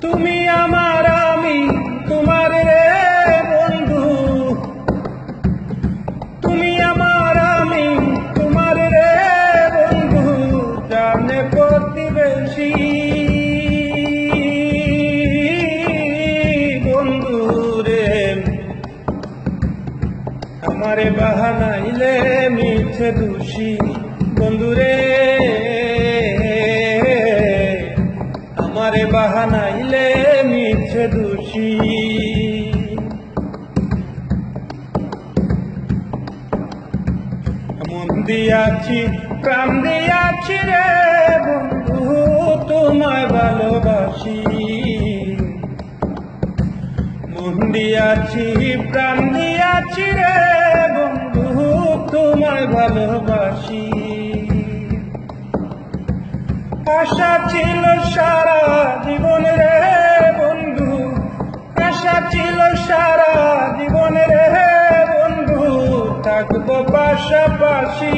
তুমি আমার আমি তোমার রে বন্ধু, তুমি আমার আমি তোমার রে বন্ধু, জানে প্রতিবেশী বন্ধু রে। আমারে বাহানাইলে মিছে দোষী বন্ধু রে, আমারে বাহানাইলে মিছে দোষী। মন দিয়াছি প্রাণ দিয়াছি রে বন্ধু, তোমায় ভালোবাসি। মন দিয়াছি প্রাণ দিয়াছি রে বন্ধু, তোমায় ভালোবাসি। আশা ছিল সারা জীবন রে বন্ধু, আশা ছিল সারা জীবন রে বন্ধু, থাকবো পাশাপাশি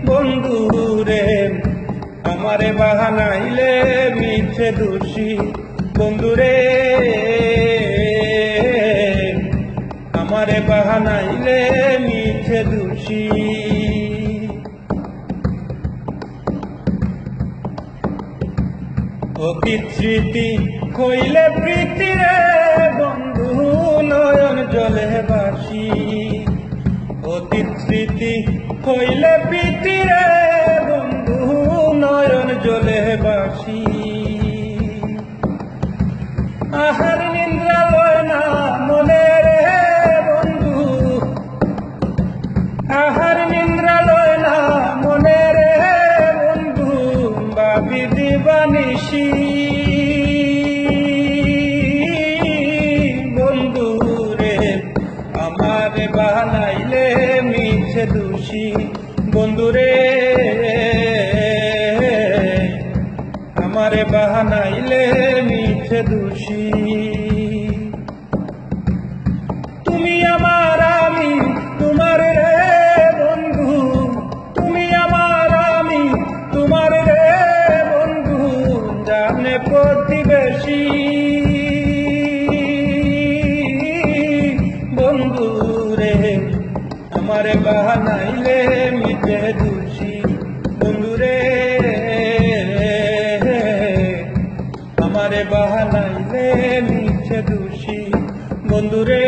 বন্ধু রে। আমারে বাহানাইলে মিছে দোষী বন্ধু রে, আমারে বাহানাইলে মিছে দোষী। অতীত স্মৃতি হইলে প্রীতি রে বন্ধু, নয়ন জলে বাসি। অতীত স্মৃতি হইলে প্রীতি রে বন্ধু, নয়ন জলে বাসি। আহার নিদ্রা লয় না মনে রে বন্ধু, আহার নিদ্রা লয় না মনে রে বন্ধু, ভাবি দিবানিশি বন্ধু রে। আমারে বাহানাইলে মিছে দোষী বন্ধু রে, আমারে বাহানাইলে মিছে দোষী। তুমি আমার আমি তোমার রে বন্ধু, তুমি আমার আমি তোমার রে বন্ধু, জানে প্রতিবেশী বন্ধু রে। আমারে বাহানাইলে মিছে দোষী বন্ধু রে, আমারে বাহানাইলে মিছে দোষী বন্ধু রে।